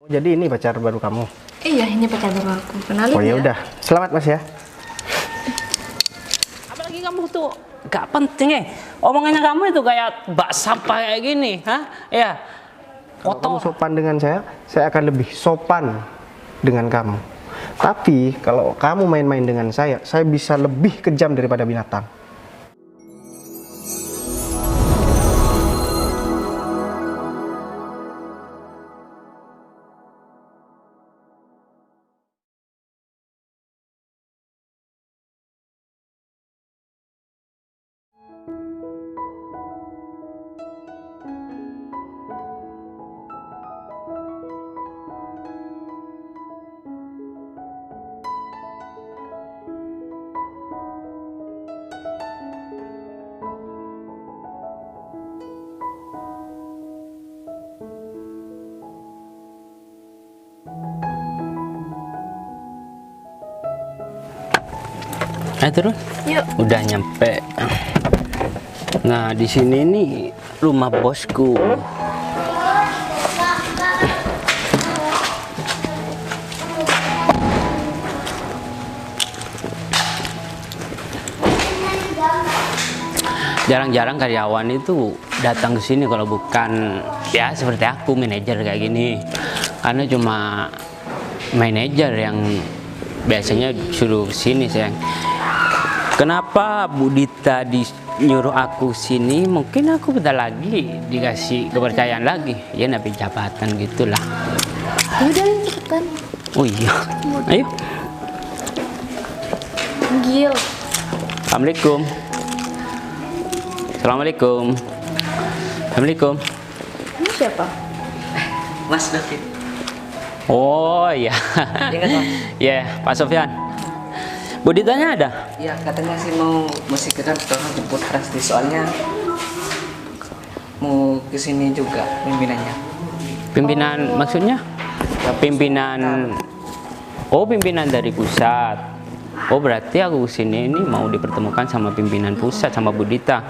Jadi ini pacar baru kamu? Iya, ini pacar baru aku. Kenalin Oh ya ya. udah, selamat Mas ya. Apalagi kamu tuh gak penting omongannya kamu itu kayak bak sampah kayak gini, hah? Ya. Kalau kamu sopan dengan saya akan lebih sopan dengan kamu. Tapi kalau kamu main-main dengan saya bisa lebih kejam daripada binatang. Ayo turun. Yuk. Udah nyampe. Nah, di sini nih rumah bosku. Jarang-jarang karyawan itu datang ke sini kalau bukan ya seperti aku, manajer kayak gini. Karena cuma manajer yang biasanya suruh sini, sayang. Kenapa Bu Dita nyuruh aku sini? Mungkin aku bentar lagi dikasih kepercayaan lagi. Ya nabi jabatan gitulah. Udah, cepetan. Oh iya. Ayo. Gil. Assalamualaikum. Assalamualaikum. Assalamualaikum. Ini siapa? Mas David. Oh iya. Ingat Mas? Ya, Pak Sofyan. Bu Ditanya ada? Ya katanya sih mesti kita tolong jemput Rasti, soalnya mau kesini juga pimpinannya. Pimpinan maksudnya? Pimpinan. Oh, pimpinan dari pusat. Oh, berarti aku kesini ini mau dipertemukan sama pimpinan pusat sama Bu Dita.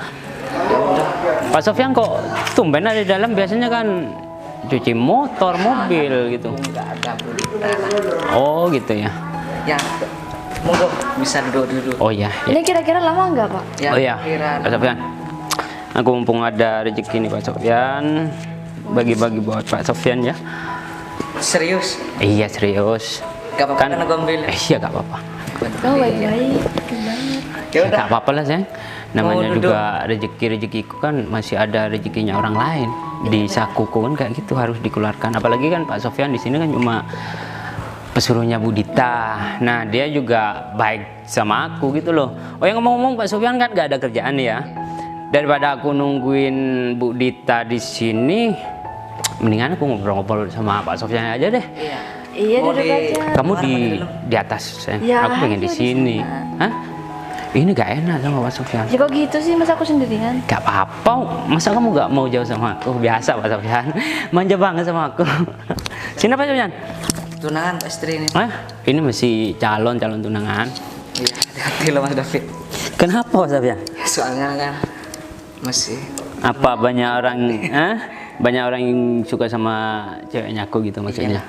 Pak Sofyan kok tumben ada di dalam? Biasanya kan cuci motor, mobil gitu. Enggak ada Bu Dita. Oh gitu ya. Ya, monggo bisa duduk. Oh ya. Ini kira-kira lama nggak, Pak? Ya, Oh ya, kira Pak Sofyan. Aku mumpung ada rezeki nih Pak Sofyan, bagi-bagi buat Pak Sofyan ya. serius. Iya serius. Gak apa-apa kan aku ambil. Iya gak apa-apa. Oh, baik-baik. Banget. Ya udah. Gak apa-apa lah sayang. Namanya Mau duduk? juga rezekiku kan masih ada rezekinya orang lain. Di sakuku kan kayak gitu harus dikeluarkan. Apalagi kan Pak Sofyan di sini kan cuma pesuruhnya Bu Dita. Nah dia juga baik sama aku gitu loh. Oh yang ngomong-ngomong Pak Sofyan kan gak ada kerjaan ya. Daripada aku nungguin Bu Dita di sini, mendingan aku ngobrol-ngobrol sama Pak Sofyan aja deh. Iya. Iya, Mau duduk aja. Kamu Kamar mandi dulu. di atas, sayang. Ya, Aku pengen di ayo di sini. Hah? Ini gak enak sama Pak Sofyan. Ya kok gitu sih, masa aku sendirian? Gak apa-apa, masa kamu gak mau jauh sama aku? Biasa Pak Sofyan, manja banget sama aku. Sini Pak Sofyan. Tunangan Pak istri ini. Hah? Ini masih calon tunangan. Iya, hati-hati loh Mas David. Kenapa Pak Sofyan? Ya, soalnya kan masih Apa banyak orang, banyak orang yang suka sama ceweknya aku gitu maksudnya?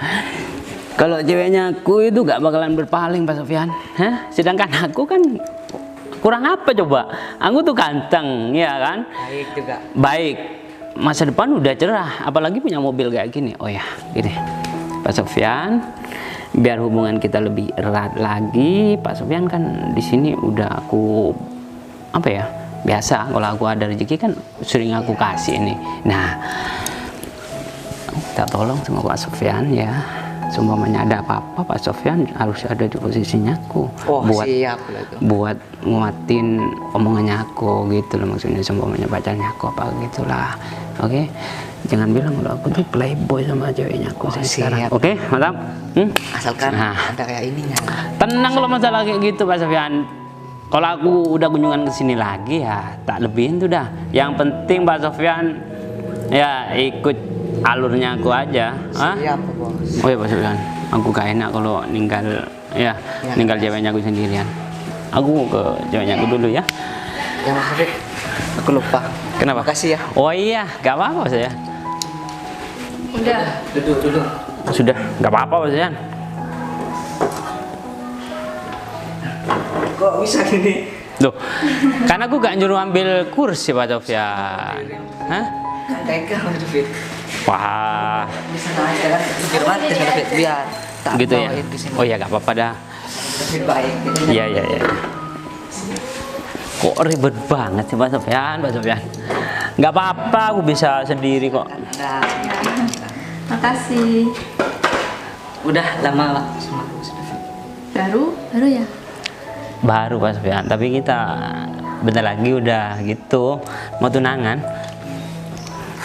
Kalau ceweknya aku itu gak bakalan berpaling Pak Sofyan. Hah? Sedangkan aku kan kurang apa coba? Aku tuh ganteng, ya kan? baik juga. Baik, masa depan udah cerah, apalagi punya mobil kayak gini. Oh ya, gini, Pak Sofyan, biar hubungan kita lebih erat lagi, Pak Sofyan kan di sini udah aku apa ya? Biasa kalau aku ada rezeki kan sering aku kasih ini. Nah, kita tolong sama Pak Sofyan ya. Seumpamanya ada apa-apa Pak Sofyan harus ada di posisinya aku. Oh, buat siap lah itu. buat nguatin omongannya aku gitu loh, maksudnya seumpamanya pacarnya aku apa gitulah. Oke, jangan bilang kalau aku tuh playboy sama ceweknya aku sekarang. siap. Oke, mantap. Asalkan Nah. ada kayak ininya. Tenang kalau masalah kayak gitu Pak Sofyan. Kalau aku udah kunjungan ke sini lagi ya tak lebihin tuh dah. Yang penting Pak Sofyan ya ikut alurnya aku aja. Hah? Siap Bos. Oh ya Pak Sofyan, aku gak enak kalau ninggal ya, ninggal ceweknya aku sendirian. Aku ke ceweknya aku dulu ya. Ya Mas David, aku lupa. Kenapa? Makasih ya. Oh iya, gak apa-apa saya. Udah. Duduk. Sudah, nggak apa-apa Pak Sofyan. Kok bisa gini? Loh, karena aku gak nyuruh ambil kursi Pak Sofyan. Hah? Kan tega Mas David. Wah, Bisa aja kan biar mati Mas David biar tak gitu ya. bawain ke sini. Oh ya nggak apa-apa dah. David baik. Iya iya iya. Kok ribet banget sih Pak Sofyan, Pak Sofyan. Nggak apa-apa, aku bisa sendiri kok. Anda. Makasih. Udah lama lah sama Mas David. Baru ya? Baru Pak Sofyan, tapi kita bentar lagi udah gitu mau tunangan.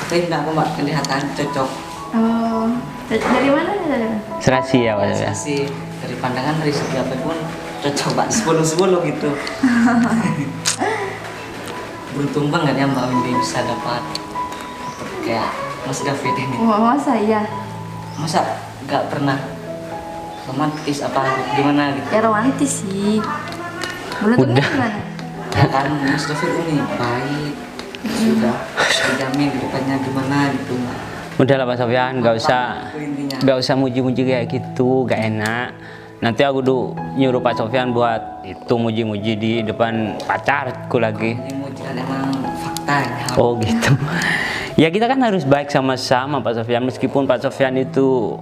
Tapi enggak kok Mbak, kelihatan cocok. Oh, dari mana nih dari mana? Serasi ya Pak Sofyan. Sih dari pandangan dari segi apapun cocok Mbak 10-10 gitu. Beruntung banget ya Mbak Windy bisa dapat kayak Mas David ini. Oh, masa iya? Masa nggak pernah romantis apa gimana gitu? Ya romantis sih. Beruntungnya Udah. gimana? Ya kan Mas David ini baik, sudah terjamin ke depannya gimana gitu Mbak. Udahlah Pak Sofyan, Itu intinya. nggak usah muji-muji kayak gitu, gak enak. Nanti aku nyuruh Pak Sofyan buat itu muji-muji di depan pacarku lagi. Ini mau jalan emang faktanya. Oh gitu. Ya kita kan harus baik sama-sama Pak Sofyan. Meskipun Pak Sofyan itu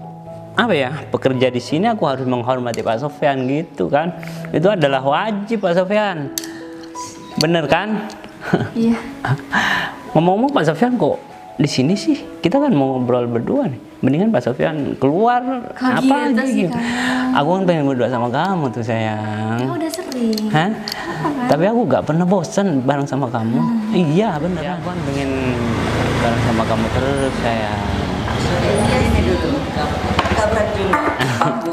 apa ya, pekerja di sini, aku harus menghormati Pak Sofyan gitu kan. Itu adalah wajib Pak Sofyan. Bener kan? Iya. Ngomong-ngomong Pak Sofyan kok di sini sih? Kita kan mau ngobrol berdua nih. Mendingan Pak Sofyan keluar Kok apa gitu aja sih, gitu. Kak? Aku kan pengen berdua sama kamu tuh sayang. Kamu udah sering. Hah? Apa kan? Tapi aku gak pernah bosan bareng sama kamu. Iya bener. Ya, aku kan pengen bareng sama kamu terus sayang. Nggak beracun. Aku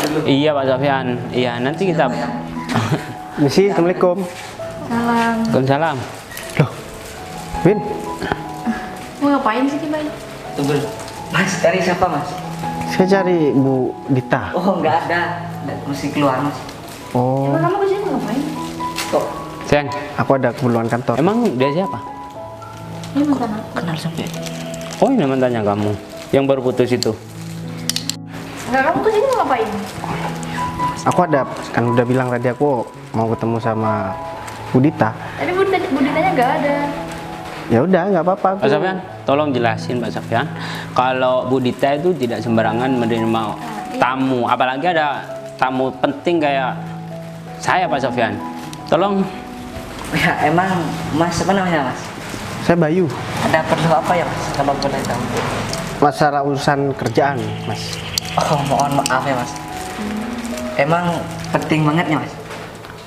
dulu. Iya Pak Sofyan. Iya nanti kita. Misi, Assalamualaikum. Salam. Waalaikumsalam. Loh, Win, Mau ngapain sih Ki, Bay? Tunggu. Mas cari siapa Mas? saya cari Bu Dita. Oh nggak ada, mesti keluar Mas. Oh, Emang kamu kesini mau ngapain? Kok Sayang, aku ada keperluan kantor. emang dia siapa? Ini mantan aku. kenal sampai? Oh ini mantannya kamu yang baru putus itu. Enggak, kamu kesini mau ngapain? Aku ada, kan udah bilang tadi aku mau ketemu sama Bu Dita. Tadi buditanya nggak ada. Ya udah, nggak apa-apa. Pak Sofyan, tolong jelasin Pak Sofyan. Kalau Bu Dita itu tidak sembarangan menerima tamu, apalagi ada tamu penting kayak saya Pak Sofyan. Tolong. Ya emang Mas apa namanya Mas? Saya Bayu. Ada perlu apa ya Mas? Kalau boleh tahu. Masalah urusan kerjaan, Mas. Oh mohon maaf ya Mas. Emang penting banget ya Mas?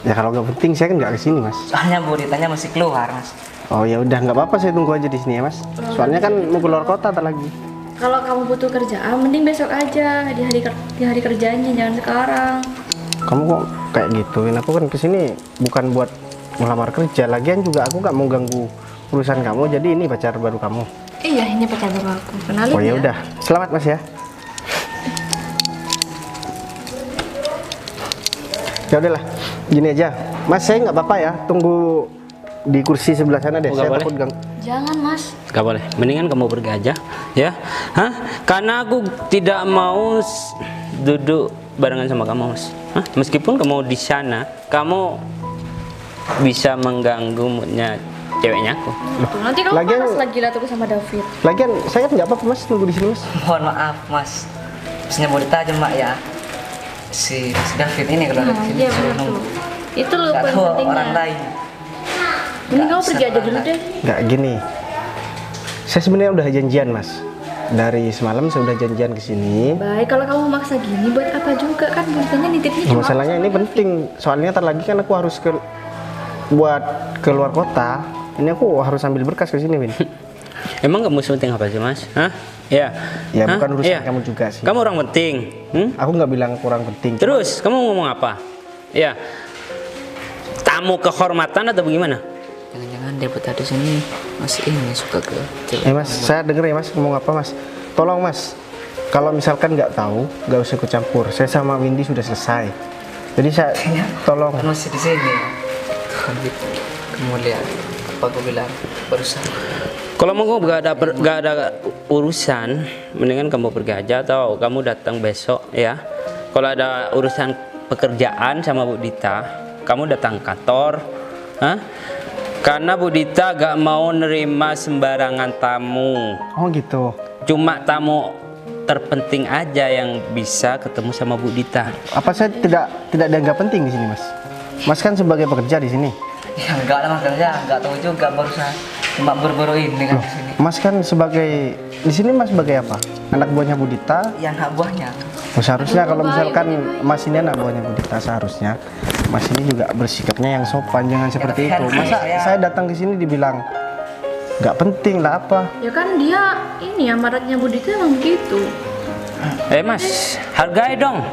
Ya kalau nggak penting saya kan nggak kesini, Mas. Soalnya Bu Ditanya masih keluar Mas. Oh ya udah, nggak apa-apa, saya tunggu aja di sini ya, Mas. Soalnya kan mau keluar kota tak lagi. Kalau kamu butuh kerjaan, mending besok aja di hari kerjanya, jangan sekarang. Kamu kok kayak gituin? Aku kan kesini bukan buat melamar kerja. Lagian juga aku nggak mau ganggu urusan kamu. Jadi ini pacar baru kamu. Iya, ini pacar baru aku. Kenalin Oh ya udah, selamat Mas ya. Ya udahlah, gini aja, Mas, saya nggak apa-apa ya. Tunggu di kursi sebelah sana deh. Oh, Saya nggak takut ganggu. Jangan, Mas. Gak boleh. Mendingan kamu pergi aja, ya. Hah? Karena aku tidak mau duduk barengan sama kamu, Mas. Hah? Meskipun kamu di sana, kamu bisa mengganggu moodnya ceweknya aku. Tuh, nanti kamu lagian- panas lagi lah tuh sama David. Lagian saya kan nggak apa-apa, Mas, tunggu di sini, Mas. Mohon maaf Mas. Maksudnya mau ditanya Mak ya. Si David ini kalau ada Nah, di sini iya benar suruh tuh. nunggu. Itu loh Nggak poin tahu pentingnya. orang lain. Mending kamu Nggak pergi aja bisa dulu deh. Nggak gini. Saya sebenarnya udah janjian, Mas. Dari semalam saya udah janjian ke sini. Baik, kalau kamu maksa gini buat apa juga kan buatnya nitipnya cuma Masalahnya aku ini sama penting. Soalnya ntar lagi kan aku harus buat keluar kota. Ini aku harus ambil berkas ke sini, Win. Emang kamu penting apa sih, Mas? Hah? Ya. Ya Hah? bukan urusan Iya. kamu juga sih. Kamu orang penting. Aku nggak bilang kurang penting. Terus kamu ngomong apa? Ya. Tamu kehormatan atau bagaimana? Jangan-jangan David ada sini masih ini suka ke Mas, saya denger ya, Mas, ngomong apa, Mas? Tolong, Mas. Kalau misalkan nggak tahu, nggak usah ikut campur. Saya sama Windy sudah selesai. Jadi saya tolong. kan masih di sini. Kamu lihat apa aku bilang barusan. Kalau mau gak ada urusan, mendingan kamu pergi aja atau kamu datang besok ya. Kalau ada urusan pekerjaan sama Bu Dita, kamu datang kantor, karena Bu Dita gak mau nerima sembarangan tamu. Oh gitu. Cuma tamu terpenting aja yang bisa ketemu sama Bu Dita. Apa saya tidak dianggap penting di sini, Mas? Mas kan sebagai pekerja di sini. Ya enggak lah mas kerja, enggak tahu juga barusan cuma baru-baru ini kan di sini. Mas kan sebagai di sini Mas sebagai apa? Anak buahnya Bu Dita. Ya anak buahnya. Oh, seharusnya kalau misalkan Mas ini anak buahnya Bu Dita, seharusnya Mas ini juga bersikapnya yang sopan, jangan seperti itu. Masa saya datang ke sini dibilang nggak penting lah apa? Ya kan dia ini amaratnya Bu Dita emang begitu. Mas, hargai dong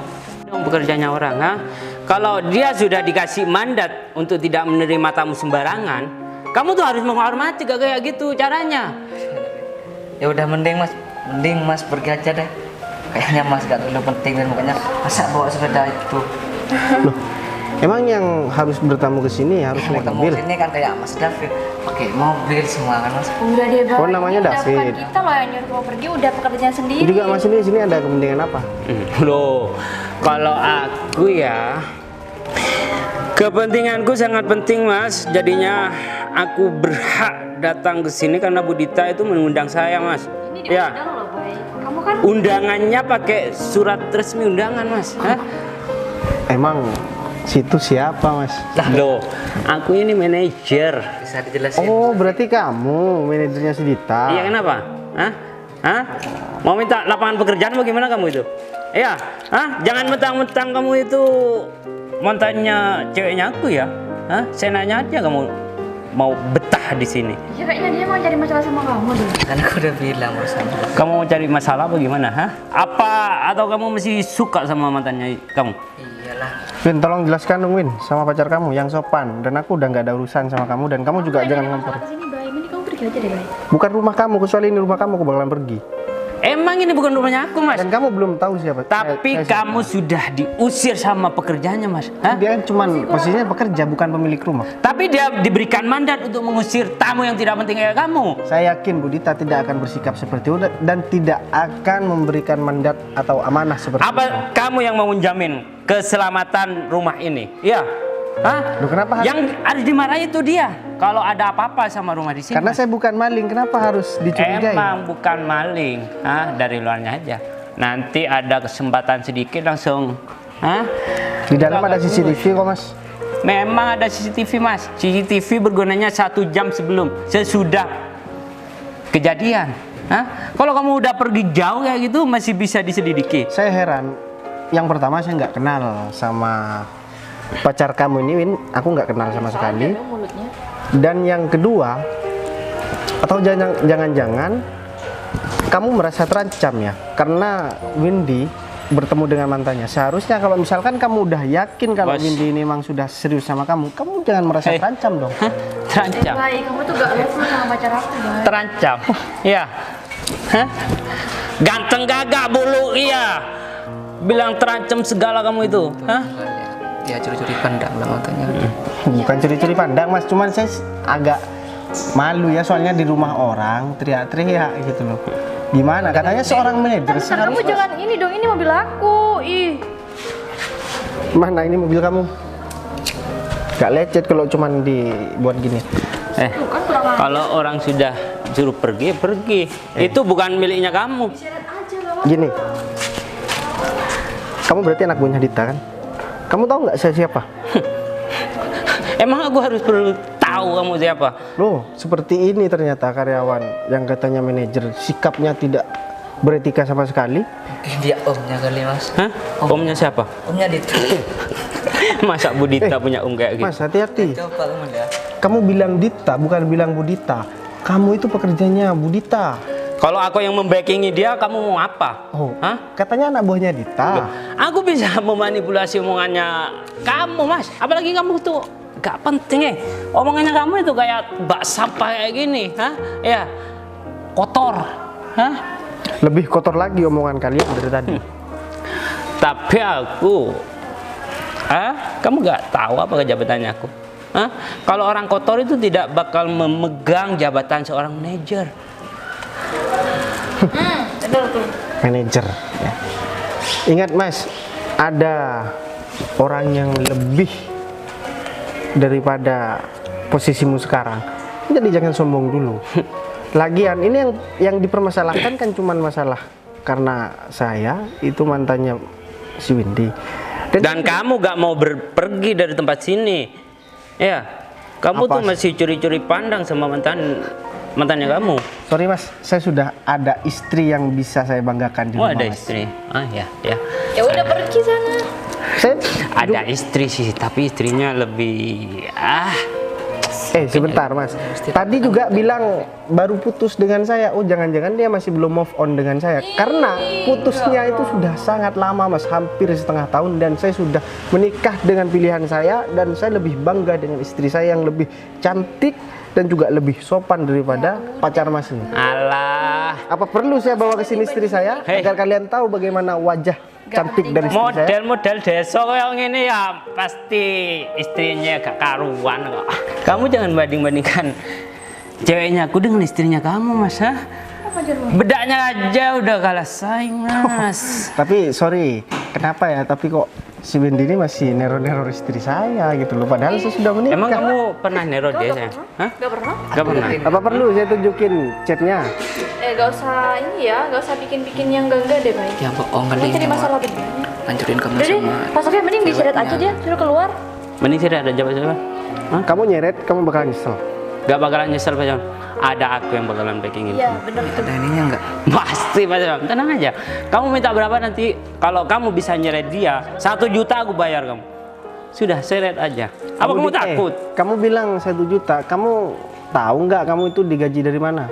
pekerjaannya orang, ha? Kalau dia sudah dikasih mandat untuk tidak menerima tamu sembarangan, kamu tuh harus menghormati, gak kayak gitu caranya. Ya udah mending mas pergi aja deh. Kayaknya mas gak terlalu penting dan makanya masa bawa sepeda itu. Loh, emang yang harus bertamu ke sini harus naik Kamu mobil? sini kan kayak Mas David pakai mobil semua kan mas. Udah deh Bang. Oh, namanya Ini udah David. bukan kita loh yang nyuruh mau pergi, udah pekerjaan sendiri. Juga Mas ini di sini ada kepentingan apa? Loh, kalau aku ya, kepentinganku sangat penting Mas. Jadinya aku berhak datang ke sini karena Bu Dita itu mengundang saya Mas. Ini Ya, diundang loh, Boy. Kamu kan undangannya pakai surat resmi undangan Mas. Hah? Emang situ siapa, Mas? Loh, aku ini manajer. Bisa dijelasin? Oh, berarti kamu manajernya si Dita. Iya, kenapa? Hah? Hah? Mau minta lapangan pekerjaan bagaimana kamu itu? Iya, hah? Jangan mentang-mentang kamu itu mantannya ceweknya aku ya. Hah? Saya nanya aja kamu mau betah di sini. ya kayaknya dia mau cari masalah sama kamu deh. Kan aku udah bilang barusan. Kamu mau cari masalah bagaimana? Hah? Apa atau kamu masih suka sama mantannya kamu? Iyalah. Win, tolong jelaskan dong, Win, sama pacar kamu yang sopan. Dan aku udah nggak ada urusan sama kamu, dan kamu juga Kayak jangan ada ngompor. masalah kesini, Bay. Ini kamu pergi aja deh, Bay. Bukan rumah kamu, kecuali ini rumah kamu, aku bakalan pergi. Emang ini bukan rumahnya aku, Mas. Dan kamu belum tahu siapa. Tapi saya siapa. kamu sudah diusir sama pekerjaannya, Mas. Hah? Dia cuman posisinya pekerja, bukan pemilik rumah. Tapi dia diberikan mandat untuk mengusir tamu yang tidak penting kayak kamu. Saya yakin Bu Dita tidak akan bersikap seperti itu dan tidak akan memberikan mandat atau amanah seperti itu. Apa kamu yang mau menjamin keselamatan rumah ini? Iya. Hah? Loh, kenapa harus- Yang harus dimarahi itu dia. Kalau ada apa-apa sama rumah di sini. Karena Mas. saya bukan maling, kenapa harus dicurigai? Emang bukan maling, dari luarnya aja. Nanti ada kesempatan sedikit langsung, Di dalam ada CCTV kok, Mas. Memang ada CCTV Mas. CCTV bergunanya 1 jam sesudah kejadian. Kalau kamu udah pergi jauh kayak gitu masih bisa diselidiki. Saya heran. Yang pertama saya nggak kenal sama pacar kamu ini, Win. Aku nggak kenal sama sekali. Ada mulutnya. Dan yang kedua, atau jangan-jangan kamu merasa terancam ya, karena Windy bertemu dengan mantannya. Seharusnya kalau misalkan kamu udah yakin kalau Bos. Windy ini memang sudah serius sama kamu jangan merasa terancam dong. Terancam. Bay, kamu tuh gak level sama pacar aku, Bay. Terancam. Iya. Ganteng gagak bulu iya. Bilang terancam segala kamu itu. Ya curi-curi pandang lah matanya. Bukan curi-curi pandang, Mas, cuman saya agak malu ya, soalnya di rumah orang teriak-teriak gitu loh. Gimana? Katanya seorang manajer Bentar, kamu seharusnya. jangan ini dong, ini mobil aku. Ih. Mana ini mobil kamu? Gak lecet kalau cuman dibuat gini. Tuh kan kurang ajar. Kalau orang sudah suruh pergi, pergi. Itu bukan miliknya kamu. Seret aja lah. Gini, kamu berarti anak buahnya Dita kan? Kamu tahu nggak saya siapa? Emang aku harus perlu tahu kamu siapa? Loh, seperti ini ternyata karyawan yang katanya manajer, sikapnya tidak beretika sama sekali. Mungkin dia omnya kali mas. Hah? Omnya siapa? Omnya Dita. Masa Bu Dita punya om kayak gitu? Mas, hati-hati. Coba kamu ya. Kamu bilang Dita, bukan bilang Bu Dita. Kamu itu pekerjanya Bu Dita. Kalau aku yang membackingi dia, kamu mau apa? Oh, Hah? katanya anak buahnya Dita. Aku bisa memanipulasi omongannya kamu, Mas. Apalagi kamu tuh gak penting omongannya kamu itu kayak bak sampah kayak gini, ya kotor, Lebih kotor lagi omongan kalian dari tadi. Tapi aku, kamu gak tahu apa kejabatannya aku, Hah? Kalau orang kotor itu tidak bakal memegang jabatan seorang manajer. Betul. Manajer ya. Ingat Mas, ada orang yang lebih daripada posisimu sekarang. Jadi jangan sombong dulu. Lagian ini yang dipermasalahkan kan cuman masalah karena saya itu mantannya si Windy. Dan kamu gak mau pergi dari tempat sini. Ya, kamu Apa? tuh masih curi-curi pandang sama mantannya kamu. Sorry Mas, saya sudah ada istri yang bisa saya banggakan di Oh, rumah. ada Mas. istri. Ah ya, ya. Ya udah pergi sana. Saya Ada istri sih, tapi istrinya lebih sebentar Mas. Tadi juga bilang baru putus dengan saya. Oh, jangan-jangan dia masih belum move on dengan saya. Karena putusnya itu sudah sangat lama Mas, hampir setengah tahun, dan saya sudah menikah dengan pilihan saya, dan saya lebih bangga dengan istri saya yang lebih cantik dan juga lebih sopan daripada pacar Mas ini. alah. Apa perlu saya bawa ke sini istri saya Hei. agar kalian tahu bagaimana wajah cantik dari istri saya? Model-model desa kayak gini ya pasti istrinya gak karuan kok. Kamu jangan banding-bandingkan ceweknya aku dengan istrinya kamu, Mas. Hah? Bedaknya aja udah kalah saing, Mas. Tapi sorry, kenapa ya? Tapi kok si Windy ini masih neror-neror istri saya gitu loh. Padahal saya sudah menikah. Emang kamu pernah neror dia, sayang? Hah? Gak pernah. Gak pernah. Apa perlu saya tunjukin chatnya? Gak usah ini ya, gak usah bikin-bikin yang enggak deh, baik. Ya bohong Kamu mending cari masalah begini. hancurin kamu Udah deh, sama Pak Sofyan mending diseret aja dia, suruh keluar. Mending sih ada jawab siapa? Hah? Kamu nyeret, kamu bakal nyesel. Gak bakalan nyesel, Pak Jon. Ada aku yang bakalan backingin. Iya, bener itu. ada ininya enggak? Pasti, Pak Jon. Tenang aja. Kamu minta berapa nanti? Kalau kamu bisa nyeret dia, 1 juta aku bayar kamu. Sudah, seret aja. Apa kamu takut? Kamu bilang 1 juta. Kamu tahu nggak kamu itu digaji dari mana?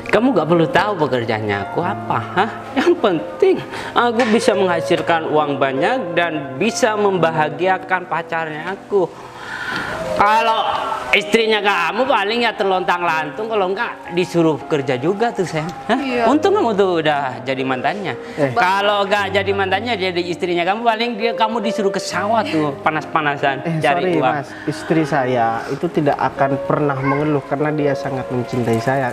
Kamu gak perlu tahu pekerjaannya aku apa, hah? Yang penting aku bisa menghasilkan uang banyak dan bisa membahagiakan pacarnya aku. Kalau istrinya kamu paling ya terlontang-lantung, kalau enggak disuruh kerja juga tuh, sayang. Hah? Iya. Untung kamu tuh udah jadi mantannya. Kalau enggak jadi mantannya, jadi istrinya kamu, paling kamu disuruh ke sawah tuh panas-panasan cari Sorry uang. Mas, istri saya itu tidak akan pernah mengeluh karena dia sangat mencintai saya.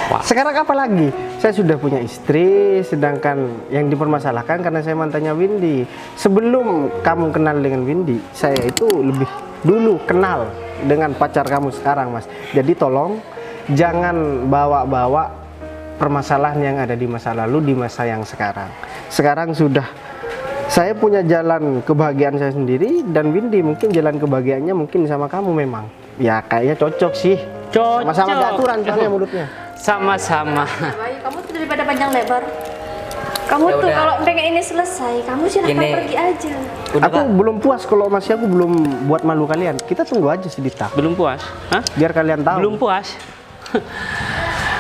Wah. Sekarang apa lagi? Saya sudah punya istri, sedangkan yang dipermasalahkan karena saya mantannya Windy. Sebelum kamu kenal dengan Windy, saya itu lebih dulu kenal dengan pacar kamu sekarang, Mas. Jadi tolong jangan bawa-bawa permasalahan yang ada di masa lalu di masa yang sekarang. Sekarang sudah saya punya jalan kebahagiaan saya sendiri, dan Windy mungkin jalan kebahagiaannya mungkin sama kamu memang. Ya kayaknya cocok sih. Cocok. Sama-sama gak aturan soalnya mulutnya. Sama-sama. Baik, kamu tuh daripada panjang lebar. Kamu Ya tuh udah. kalau pengen ini selesai, kamu silahkan Ini- pergi aja. Udah Aku Pak. belum puas kalau masih aku belum buat malu kalian. Kita tunggu aja sih Dita. Belum puas? Hah? Biar kalian tahu. Belum puas?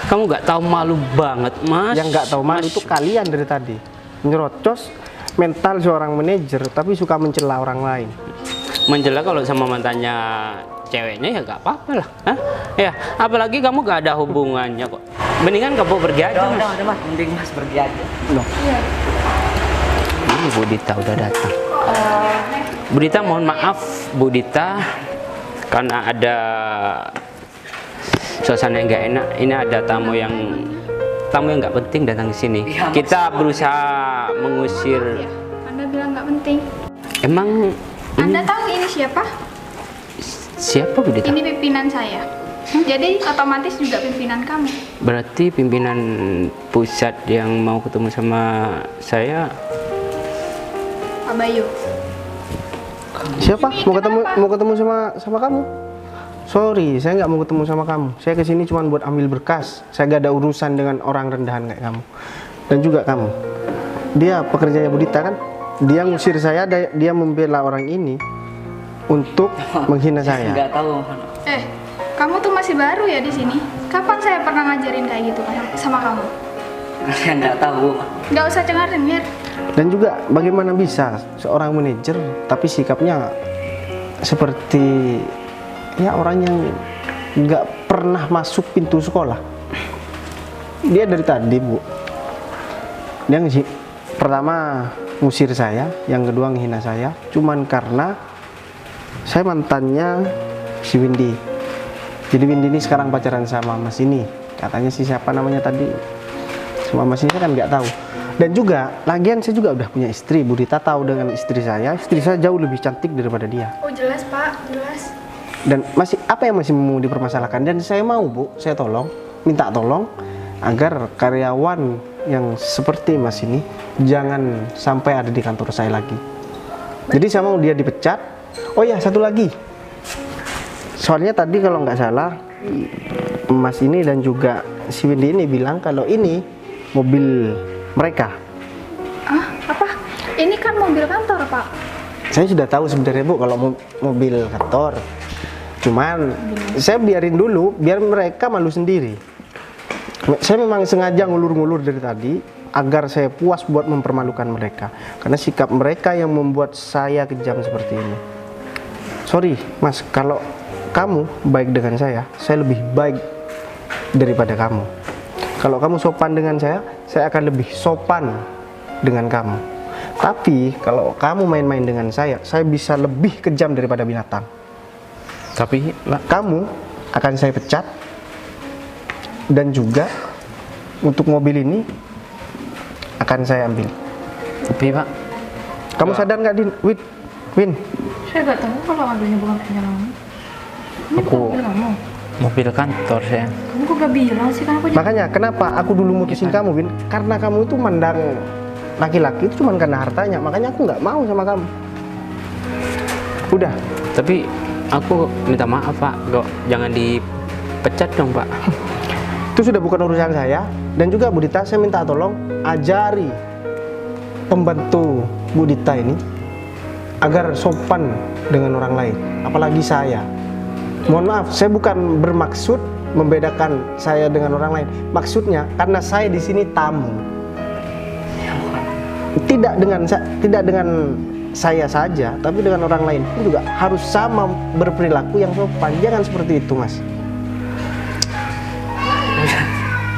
Kamu gak tahu malu banget, Mas. Yang nggak tahu malu Mas. itu kalian dari tadi. Nyerocos mental seorang manajer tapi suka mencela orang lain. Mencela kalau sama mantannya ceweknya ya gak apa-apa lah. Hah? Ya, apalagi kamu gak ada hubungannya kok. Mendingan kamu pergi aja, Mas. Udah Mas, mending Mas pergi aja. Loh, Ini Bu Dita udah datang. Bu Dita, mohon maaf Bu Dita, karena ada suasana yang gak enak. Ini ada tamu yang nggak penting datang ke sini. Iya, Mas. Kita berusaha mengusir. Anda bilang nggak penting. Emang Anda tahu ini siapa? siapa Bu Dita? Ini pimpinan saya. Jadi otomatis juga pimpinan kamu. Berarti pimpinan pusat yang mau ketemu sama saya. Pak Bayu. siapa? Ini Mau ketemu sama kamu? Sorry, saya nggak mau ketemu sama kamu. Saya kesini cuma buat ambil berkas. Saya gak ada urusan dengan orang rendahan kayak kamu. Dan juga kamu. Dia pekerjanya Budita kan? Dia ngusir saya, dia membela orang ini untuk menghina saya. Enggak tahu. Kamu tuh masih baru ya di sini. Kapan saya pernah ngajarin kayak gitu kan sama kamu? Saya enggak tahu. Nggak usah cengar-cengir. Dan juga bagaimana bisa seorang manajer tapi sikapnya seperti ya orang yang nggak pernah masuk pintu sekolah. Dia dari tadi Bu, dia pertama ngusir saya, yang kedua menghina saya, cuman karena saya mantannya si Windy. Jadi Windy ini sekarang pacaran sama Mas ini. Katanya sih siapa namanya tadi, sama Mas ini kan nggak tahu. Dan juga lagian saya juga udah punya istri. Bu Dita tahu dengan istri saya jauh lebih cantik daripada dia. Oh jelas Pak, jelas. Dan masih apa yang masih mau dipermasalahkan? Dan saya mau Bu, saya minta tolong agar karyawan yang seperti Mas ini jangan sampai ada di kantor saya lagi. Jadi saya mau dia dipecat. Oh ya, satu lagi. Soalnya tadi kalau nggak salah Mas ini dan juga si Windy ini bilang kalau ini mobil mereka. Ah, apa? Ini kan mobil kantor Pak. Saya sudah tahu sebenarnya Bu kalau mobil kantor. Cuman saya biarin dulu biar mereka malu sendiri. Saya memang sengaja ngulur-ngulur dari tadi agar saya puas buat mempermalukan mereka. Karena sikap mereka yang membuat saya kejam seperti ini. Sorry Mas, kalau kamu baik dengan saya lebih baik daripada kamu. Kalau kamu sopan dengan saya akan lebih sopan dengan kamu. Tapi kalau kamu main-main dengan saya bisa lebih kejam daripada binatang. Tapi Kamu akan saya pecat. Dan juga untuk mobil ini akan saya ambil. tapi Pak, Kamu sadar nggak Win? Saya nggak tahu kalau mobilnya bukan punya kamu. Ini Aku- bukan mobil kamu. mobil kantor saya. Kamu kok gak bilang sih, kan aku jadi Makanya kenapa aku dulu mutusin kamu Win? Karena kamu itu mandang laki-laki itu cuma karena hartanya. Makanya aku nggak mau sama kamu. Udah. Tapi aku minta maaf Pak, jangan dipecat dong Pak. Itu sudah bukan urusan saya. Dan juga Bu Dita, saya minta tolong ajari pembantu Bu Dita ini agar sopan dengan orang lain, apalagi saya. Mohon maaf, saya bukan bermaksud membedakan saya dengan orang lain. Maksudnya karena saya di sini tamu. Tidak dengan saya saja, tapi dengan orang lain pun juga harus sama berperilaku yang sopan. Jangan seperti itu, Mas.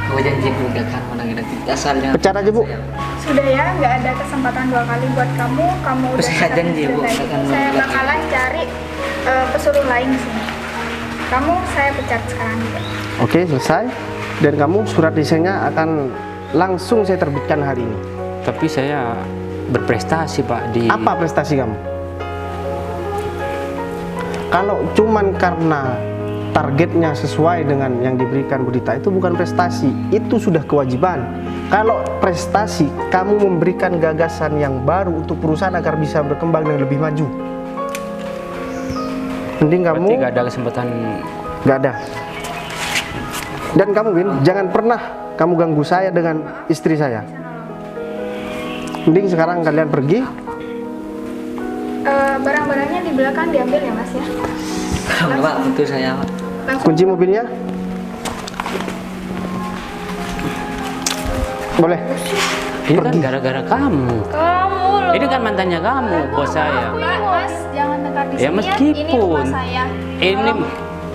Aku janji Bu gak akan menangin nanti asalnya. Pecat aja, Bu. Sudah ya, nggak ada kesempatan 2 kali buat kamu. Kamu udah Saya janji, Bu, selesai. akan Saya mengulangi. bakalan cari pesuruh lain di sini. Kamu saya pecat sekarang juga. Oke, selesai. Dan kamu surat desainnya akan langsung saya terbitkan hari ini. Tapi saya berprestasi Pak di Apa prestasi kamu? Kalau cuman karena targetnya sesuai dengan yang diberikan Bu Dita, itu bukan prestasi, itu sudah kewajiban. Kalau prestasi, kamu memberikan gagasan yang baru untuk perusahaan agar bisa berkembang dan lebih maju. Mending kamu berarti nggak ada kesempatan. nggak ada. Dan kamu Win, jangan pernah kamu ganggu saya dengan istri saya. Mending sekarang kalian pergi. Barang-barangnya di belakang diambil ya Mas ya. Pak, itu saya. Langsung. Kunci mobilnya. Boleh. Ini kan gara-gara kamu. kamu loh. Ini kan mantannya kamu, bos saya. Mas, jangan tegar di Ya, sini. meskipun. Ini rumah saya. Ini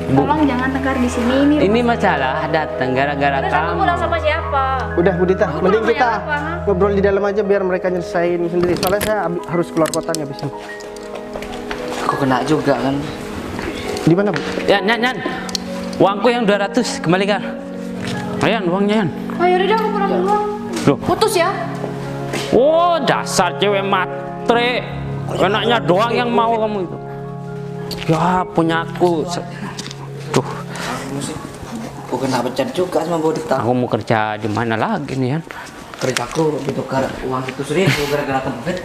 Tolong jangan tegar di sini. ini masalah datang gara-gara Terus aku kamu. pulang sama siapa? Udah Bu Dita, mending namanya kita apa, ha? ngobrol di dalam aja biar mereka nyelesain sendiri. Soalnya saya harus keluar kota nih abis ini. Aku kena juga kan. Di mana Bu? Ya, Nyan. Uangku yang 200 kembalikan. Ayan, uangnya Yan. Oh yaudah aku pulang duluan. Loh. Putus ya? Oh, dasar cewek matre. Enaknya doang yang mau kamu itu. Ya, punya aku. Tuh, Aku kena pecat juga sama Bu Dita. aku mau kerja di mana lagi nih Yan? Kerjaku ditukar uang itu 1.000 gara-gara tempat.